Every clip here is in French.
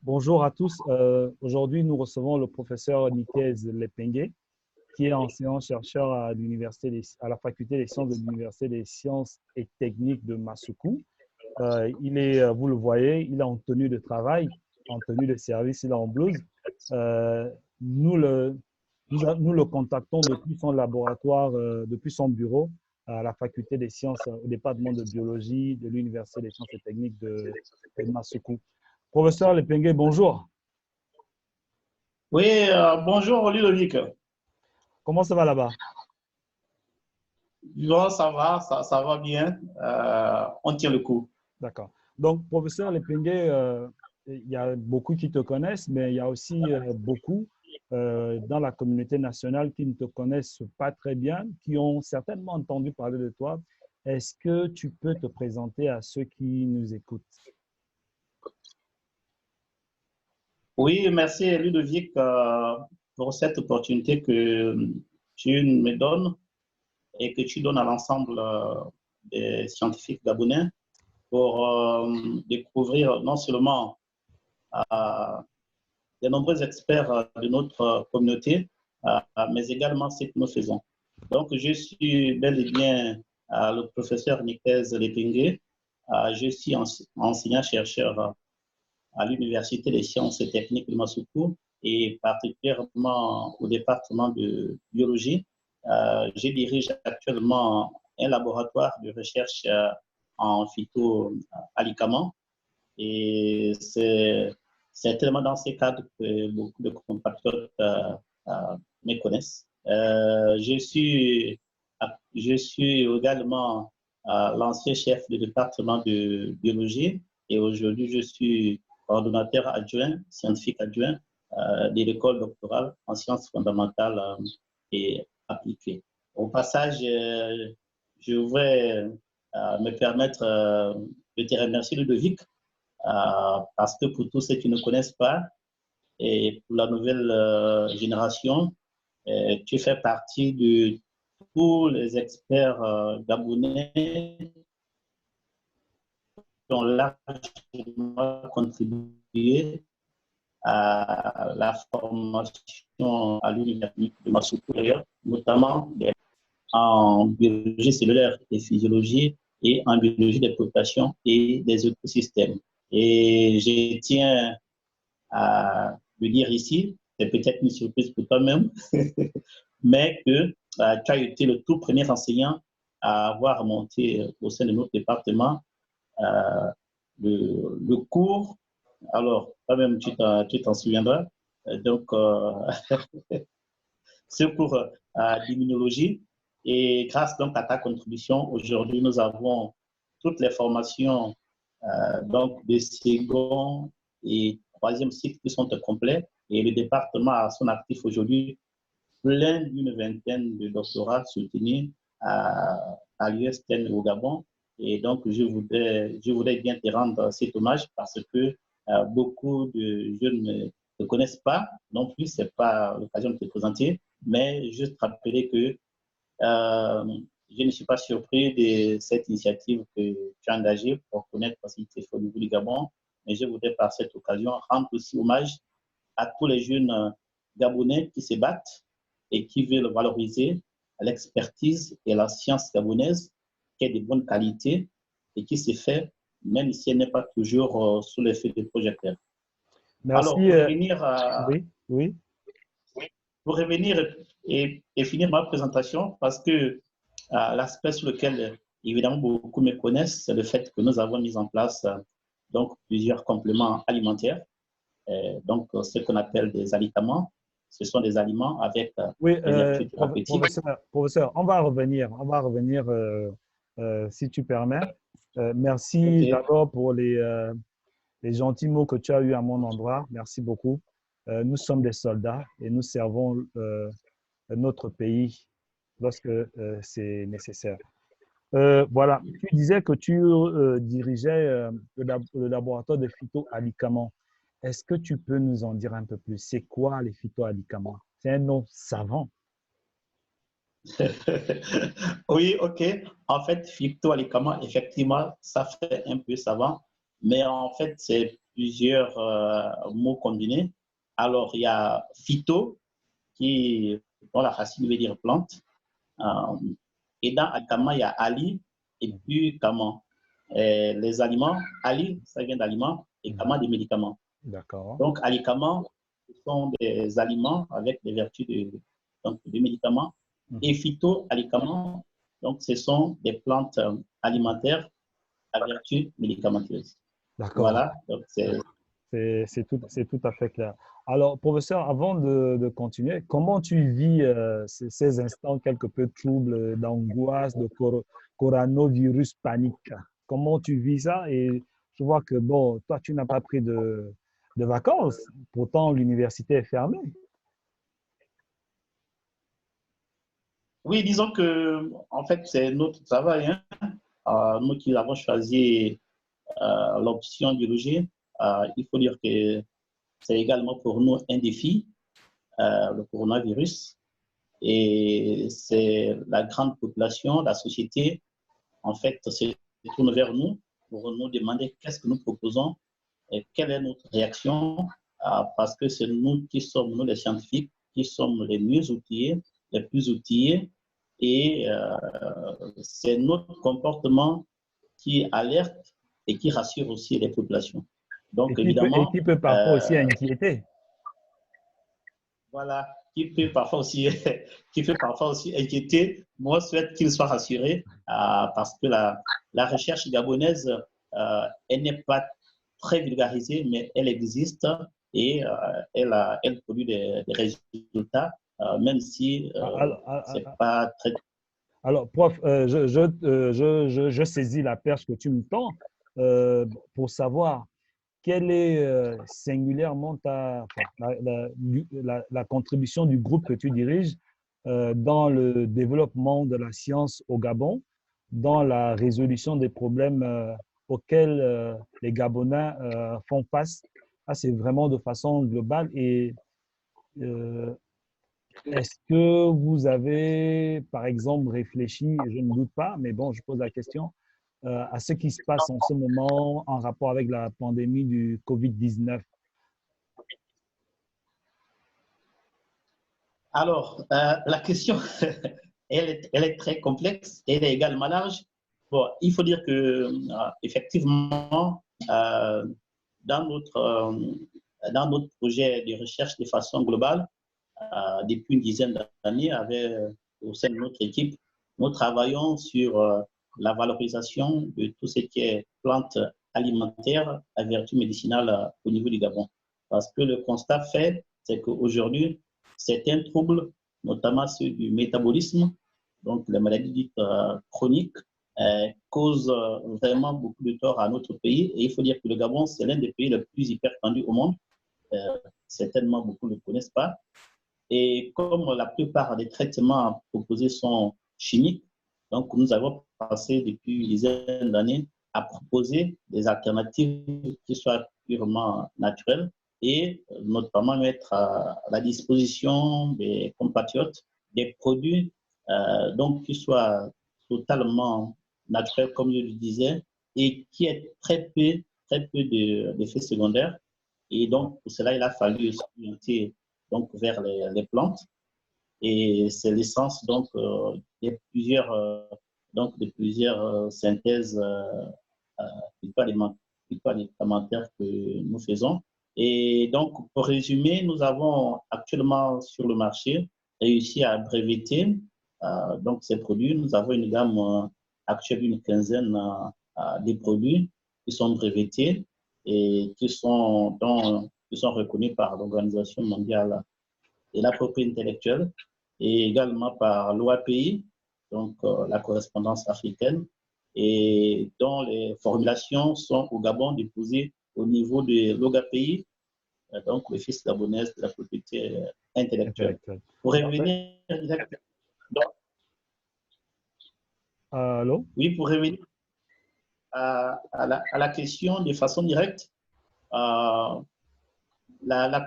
Bonjour à tous. Aujourd'hui, nous recevons le professeur Nicaise Lepengue, qui est enseignant-chercheur à la faculté des sciences de l'Université des sciences et techniques de Masuku. Vous le voyez, il est en tenue de travail, en tenue de service, il est en blouse. Euh, nous, le, nous le contactons depuis son laboratoire, depuis son bureau à la faculté des sciences, au département de biologie de l'Université des sciences et techniques de Masuku. Professeur Lepengue, bonjour. Oui, bonjour Ludovic. Comment ça va là-bas? Bon, ça va bien. On tient le coup. D'accord. Donc, professeur Lepengue, il y a beaucoup qui te connaissent, mais il y a aussi beaucoup dans la communauté nationale qui ne te connaissent pas très bien, qui ont certainement entendu parler de toi. Est-ce que tu peux te présenter à ceux qui nous écoutent? Oui, merci Ludovic pour cette opportunité que tu me donnes et que tu donnes à l'ensemble des scientifiques gabonais pour découvrir non seulement les nombreux experts de notre communauté, mais également ce que nous faisons. Donc, je suis bel et bien le professeur Nicaise Lepengue. Je suis enseignant-chercheur à l'Université des sciences et techniques de Masuku et particulièrement au département de biologie. Je dirige actuellement un laboratoire de recherche en phytoalicaments et c'est tellement dans ces cadres que beaucoup de compatriotes me connaissent. Je suis également l'ancien chef du département de biologie et aujourd'hui je suis coordonnateur adjoint, scientifique adjoint de l'école doctorale en sciences fondamentales et appliquées. Au passage, je voudrais me permettre de te remercier, Ludovic, parce que pour tous ceux qui ne connaissent pas, et pour la nouvelle génération, tu fais partie de tous les experts gabonais qui ont largement contribué à la formation à l'université de Masuku, notamment en biologie cellulaire et physiologie et en biologie des populations et des écosystèmes. Et je tiens à le dire ici, c'est peut-être une surprise pour toi-même, mais que tu as été le tout premier enseignant à avoir monté au sein de notre département euh, le cours. Alors, toi-même, tu t'en souviendras. Donc, ce cours d'immunologie. Et grâce donc à ta contribution, aujourd'hui, nous avons toutes les formations donc de second et troisième cycle qui sont complets. Et le département a son actif aujourd'hui plein d'une vingtaine de doctorats soutenus à l'USTN au Gabon. Et donc, je voudrais bien te rendre cet hommage parce que beaucoup de jeunes ne te connaissent pas non plus, ce n'est pas l'occasion de te présenter, mais juste rappeler que je ne suis pas surpris de cette initiative que tu as engagée pour connaître ce qui s'est fait au niveau du Gabon, mais je voudrais par cette occasion rendre aussi hommage à tous les jeunes Gabonais qui se battent et qui veulent valoriser l'expertise et la science gabonaise, qui est de bonne qualité et qui se fait, même si elle n'est pas toujours sous l'effet des projecteurs. Alors, Merci. Oui, oui. pour revenir et finir ma présentation, parce que l'aspect sur lequel, évidemment, beaucoup me connaissent, c'est le fait que nous avons mis en place donc, plusieurs compléments alimentaires, donc ce qu'on appelle des alicaments. Ce sont des aliments avec Oui, des vertus thérapeutiques. professeur, on va revenir si tu permets. Merci OK. d'abord pour les gentils mots que tu as eus à mon endroit. Merci beaucoup. Nous sommes des soldats et nous servons notre pays lorsque c'est nécessaire. Voilà, tu disais que tu dirigeais le laboratoire de phytoalicaments. Est-ce que tu peux nous en dire un peu plus? C'est quoi les phytoalicaments? C'est un nom savant. Oui, OK. En fait, phytoalicaments, effectivement, ça fait un peu savant, mais en fait, c'est plusieurs mots combinés. Alors, il y a phyto, dont la racine veut dire plante. Et dans alikama, il y a ali et puis kama. Les aliments, ali, ça vient d'aliments, et kama, des médicaments. D'accord. Donc, alikama, ce sont des aliments avec des vertus de médicaments. Et phyto, alikama, donc ce sont des plantes alimentaires à vertu médicamenteuse. D'accord. Voilà, donc c'est tout à fait clair. Alors, professeur, avant de continuer, comment tu vis ces instants quelque peu troubles d'angoisse, de coronavirus panique? Comment tu vis ça? Et je vois que, bon, toi, tu n'as pas pris de vacances. Pourtant, l'université est fermée. oui, disons que, en fait, c'est notre travail. Hein. Nous qui avons choisi l'option biologie, il faut dire que c'est également pour nous un défi, le coronavirus. Et c'est la grande population, la société, en fait, se tourne vers nous pour nous demander qu'est-ce que nous proposons et quelle est notre réaction, parce que c'est nous qui sommes, nous les scientifiques, qui sommes les mieux outillés, les plus outillés, et c'est notre comportement qui alerte et qui rassure aussi les populations. Donc, Et évidemment, qui peut parfois aussi inquiéter. voilà, qui peut parfois aussi, qui peut parfois aussi inquiéter. Moi, je souhaite qu'il soit rassuré parce que la recherche gabonaise, elle n'est pas très vulgarisée, mais elle existe et elle produit des résultats, même si ce n'est pas très. Alors, prof, je saisis la perche que tu me tends pour savoir quelle est singulièrement la contribution du groupe que tu diriges dans le développement de la science au Gabon, dans la résolution des problèmes auxquels les Gabonais font face. Ah, c'est vraiment de façon globale. Et euh, est-ce que vous avez, par exemple, réfléchi, je ne doute pas, mais bon, je pose la question, à ce qui se passe en ce moment en rapport avec la pandémie du COVID-19? Alors, la question, elle est très complexe, elle est également large. Bon, il faut dire que, effectivement, dans notre projet de recherche de façon globale, depuis une dizaine d'années, au sein de notre équipe, nous travaillons sur la valorisation de tout ce qui est plantes alimentaires à vertu médicinale au niveau du Gabon. Parce que le constat fait, c'est qu'aujourd'hui, certains troubles, notamment ceux du métabolisme, donc les maladies dites chroniques, causent vraiment beaucoup de tort à notre pays. Et il faut dire que le Gabon, c'est l'un des pays les plus hypertendus au monde. Certainement, beaucoup ne le connaissent pas. Et comme la plupart des traitements proposés sont chimiques, donc nous avons passé depuis une dizaine d'années à proposer des alternatives qui soient purement naturelles et notamment mettre à la disposition des compatriotes des produits donc qui soient totalement naturels, comme je le disais, et qui aient très peu d'effets secondaires. Et donc, pour cela, il a fallu s'orienter donc vers les plantes. Et c'est l'essence de plusieurs synthèses alimentaires que nous faisons. Et donc, pour résumer, nous avons actuellement sur le marché réussi à breveter donc ces produits. Nous avons une gamme actuelle d'une quinzaine de produits qui sont brevetés et qui sont reconnus par l'Organisation mondiale et la propriété intellectuelle, et également par l'OAPI, donc la correspondance africaine, et dont les formulations sont au Gabon déposées au niveau de l'OGAPI, donc l'Office gabonais de la propriété intellectuelle. Pour revenir Allô? oui, pour revenir à la question de façon directe, notre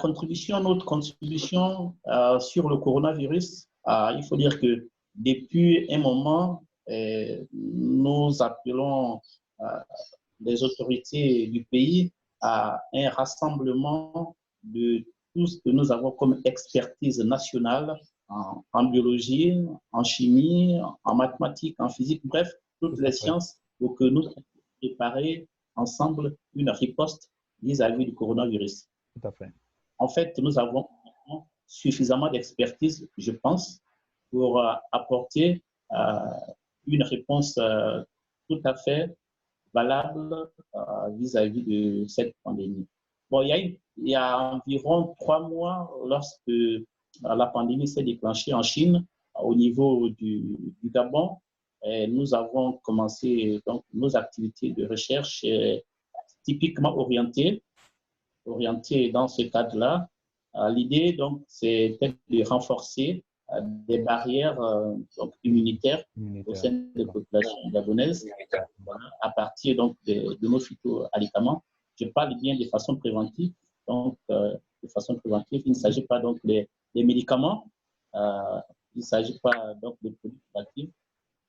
contribution sur le coronavirus, il faut dire que depuis un moment, nous appelons les autorités du pays à un rassemblement de tout ce que nous avons comme expertise nationale en biologie, en chimie, en mathématiques, en physique, bref, toutes les sciences pour que nous puissions préparer ensemble une riposte vis-à-vis du coronavirus. Tout à fait. En fait, nous avons suffisamment d'expertise, je pense, pour apporter une réponse tout à fait valable vis-à-vis de cette pandémie. Bon, il y a environ 3 mois, lorsque la pandémie s'est déclenchée en Chine, au niveau du Gabon, et nous avons commencé donc, nos activités de recherche typiquement orientées dans ce cadre-là. L'idée, donc, c'était de renforcer des barrières donc, immunitaires au sein des populations gabonaises voilà, à partir donc, de nos phytoalicaments. Je parle bien de façon préventive. Donc, de façon préventive, il ne s'agit pas donc des médicaments, il ne s'agit pas donc des produits actifs,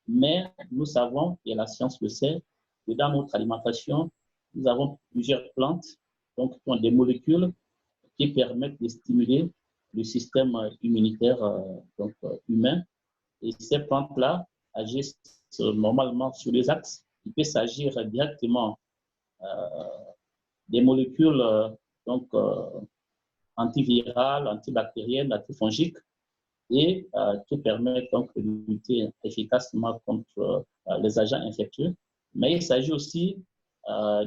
mais nous savons, et la science le sait, que dans notre alimentation, nous avons plusieurs plantes donc, qui ont des molécules qui permettent de stimuler le système immunitaire donc, humain. Et ces plantes-là agissent normalement sur les axes. Il peut s'agir directement des molécules donc, antivirales, antibactériennes, antifongiques, et qui permettent donc de lutter efficacement contre les agents infectieux. Mais il s'agit aussi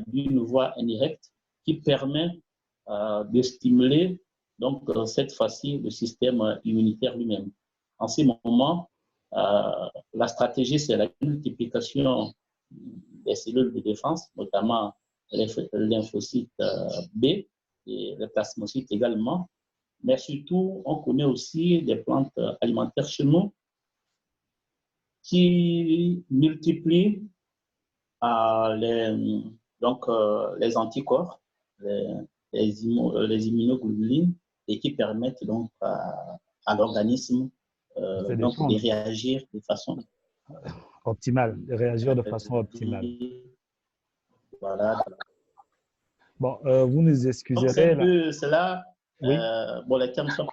d'une voie indirecte qui permet de stimuler donc cette fois-ci le système immunitaire lui-même. En ce moment, la stratégie, c'est la multiplication des cellules de défense, notamment les lymphocytes B et les plasmocytes également. Mais surtout, on connaît aussi des plantes alimentaires chez nous qui multiplient les anticorps, les immunoglobulines et qui permettent donc à l'organisme de réagir de façon optimale, de réagir de façon optimale. Voilà. Bon, vous nous excuserez. Donc, c'est un peu cela. Oui. Bon, les termes sont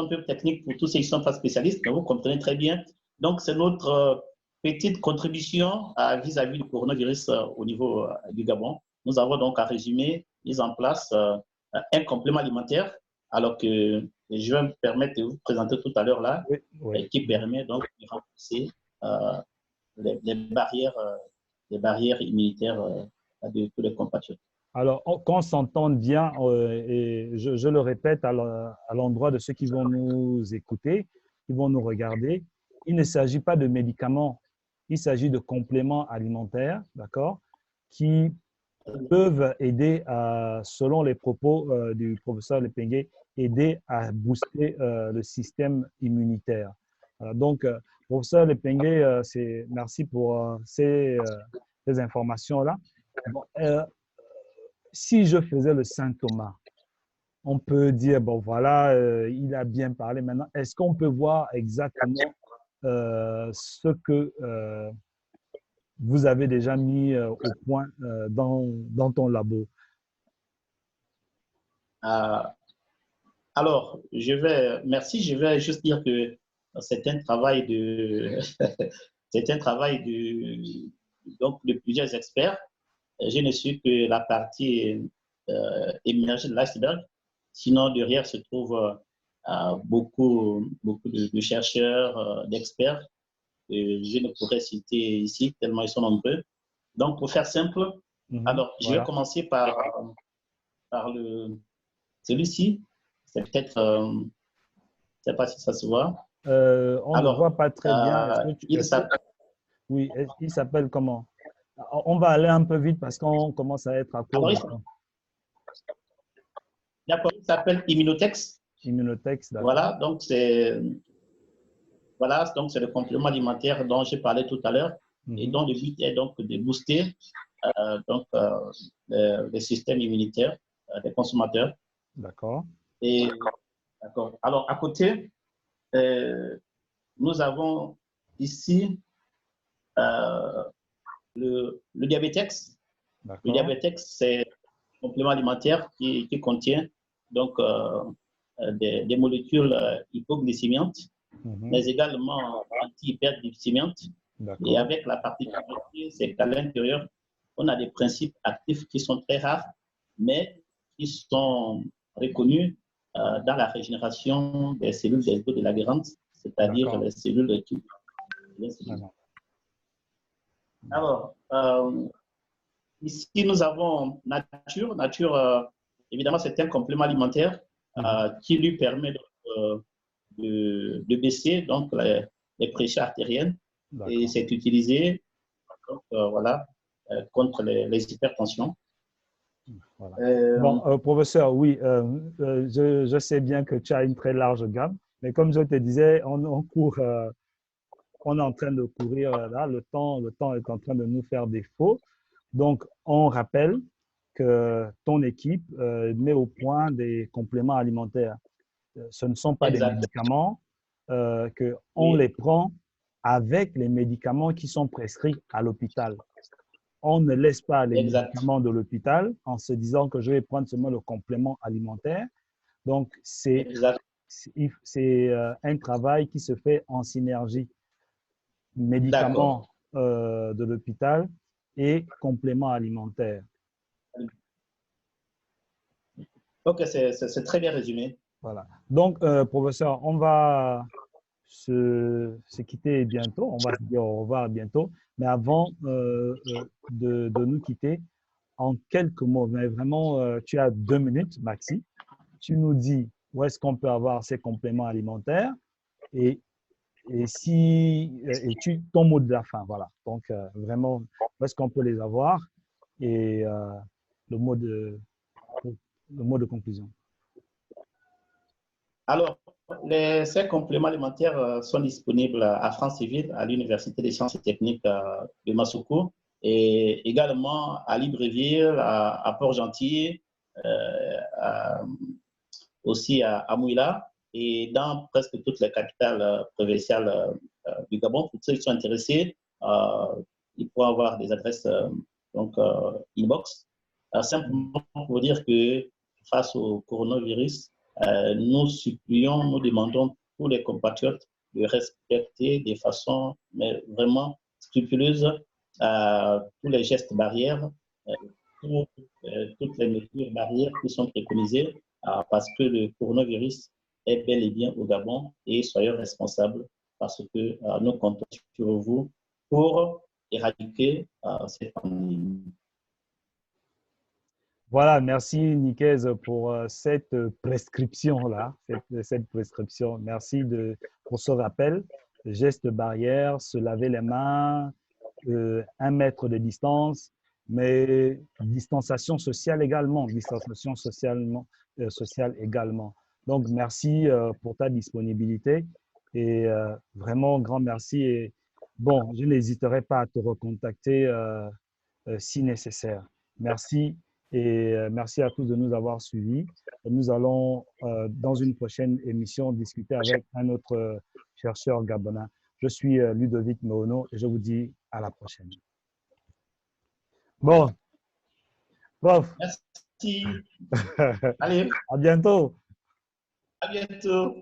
un peu techniques pour tous ceux qui ne sont pas spécialistes, mais vous comprenez très bien. Donc, c'est notre petite contribution vis-à-vis du coronavirus au niveau du Gabon. Nous avons donc à résumer, mis en place un complément alimentaire, alors que je vais me permettre de vous présenter tout à l'heure là, qui permet donc de renforcer les barrières immunitaires de tous les compatriotes. Alors, qu'on s'entende bien, et je le répète à l'endroit de ceux qui vont nous écouter, qui vont nous regarder, il ne s'agit pas de médicaments, il s'agit de compléments alimentaires, d'accord, qui peuvent aider, selon les propos du professeur Lepengue, aider à booster le système immunitaire. Donc, professeur Lepengue, merci pour ces informations-là. Bon, si je faisais le Saint Thomas, on peut dire, bon voilà, il a bien parlé maintenant. Est-ce qu'on peut voir exactement ce que vous avez déjà mis au point dans ton labo? Alors, merci, je vais juste dire que c'est un travail donc, de plusieurs experts. Je ne suis que la partie émergée de l'iceberg. Sinon, derrière se trouvent beaucoup de chercheurs, d'experts que je ne pourrais citer ici, tellement ils sont nombreux. Donc, pour faire simple, alors, je vais commencer par celui-ci. C'est peut-être, je ne sais pas si ça se voit. On ne voit pas très bien. Oui, il s'appelle comment? On va aller un peu vite parce qu'on commence à être à court de temps. D'accord, il s'appelle Immunotex. Immunotex, d'accord. Voilà, donc c'est le complément alimentaire dont j'ai parlé tout à l'heure et dont le but est donc de booster le système immunitaire des consommateurs. D'accord. Et d'accord. Alors, à côté, nous avons ici le Diabétex. Le Diabetex, c'est un complément alimentaire qui contient donc, des molécules hypoglycémiantes, mais également anti-hyperglycémiantes. Et avec la particularité, c'est qu'à l'intérieur, on a des principes actifs qui sont très rares, mais qui sont reconnus dans la régénération des cellules des os de la guérante, c'est-à-dire les cellules qui... Alors, ici, nous avons Nature. Nature, évidemment, c'est un complément alimentaire qui lui permet de baisser donc, les pressions artérielles. Et c'est utilisé donc, voilà, contre les hypertensions. Voilà. Bon, professeur, oui, je sais bien que tu as une très large gamme, mais comme je te disais, on court, on est en train de courir là, le temps est en train de nous faire défaut. Donc, on rappelle que ton équipe met au point des compléments alimentaires. Ce ne sont pas des médicaments, qu'on les prend avec les médicaments qui sont prescrits à l'hôpital. On ne laisse pas les médicaments de l'hôpital en se disant que je vais prendre seulement le complément alimentaire. Donc, c'est un travail qui se fait en synergie. Médicaments de l'hôpital et compléments alimentaires. Ok, c'est très bien résumé. Voilà. Donc, professeur, on va se quitter bientôt. On va se dire au revoir bientôt. Mais avant de nous quitter, en quelques mots, mais vraiment, tu as 2 minutes, maxi. Tu nous dis où est-ce qu'on peut avoir ces compléments alimentaires et ton mot de la fin, voilà. Donc, vraiment, où est-ce qu'on peut les avoir et le mot de conclusion. Alors, ces compléments alimentaires sont disponibles à Franceville, à l'Université des sciences et techniques de Massoukou, et également à Libreville, à Port-Gentil, aussi à Mouila, et dans presque toutes les capitales provinciales du Gabon. Pour ceux qui sont intéressés, ils pourront avoir des adresses donc inbox. Simplement pour dire que face au coronavirus, nous supplions, nous demandons tous les compatriotes de respecter de façon mais vraiment scrupuleuse tous les gestes barrières, toutes les mesures barrières qui sont préconisées parce que le coronavirus est bel et bien au Gabon et soyez responsables parce que nous comptons sur vous pour éradiquer cette pandémie. Voilà, merci Nicaise pour cette prescription-là, cette prescription. Merci pour ce rappel. Gestes barrières, se laver les mains, 1 mètre de distance, mais distanciation sociale également, sociale également. Donc, merci pour ta disponibilité et vraiment grand merci. Et bon, je n'hésiterai pas à te recontacter si nécessaire. Merci. Et merci à tous de nous avoir suivis. Nous allons, dans une prochaine émission, discuter avec un autre chercheur gabonais. Je suis Ludovic Meono et je vous dis à la prochaine. Bon, prof. Merci. Allez. À bientôt. À bientôt.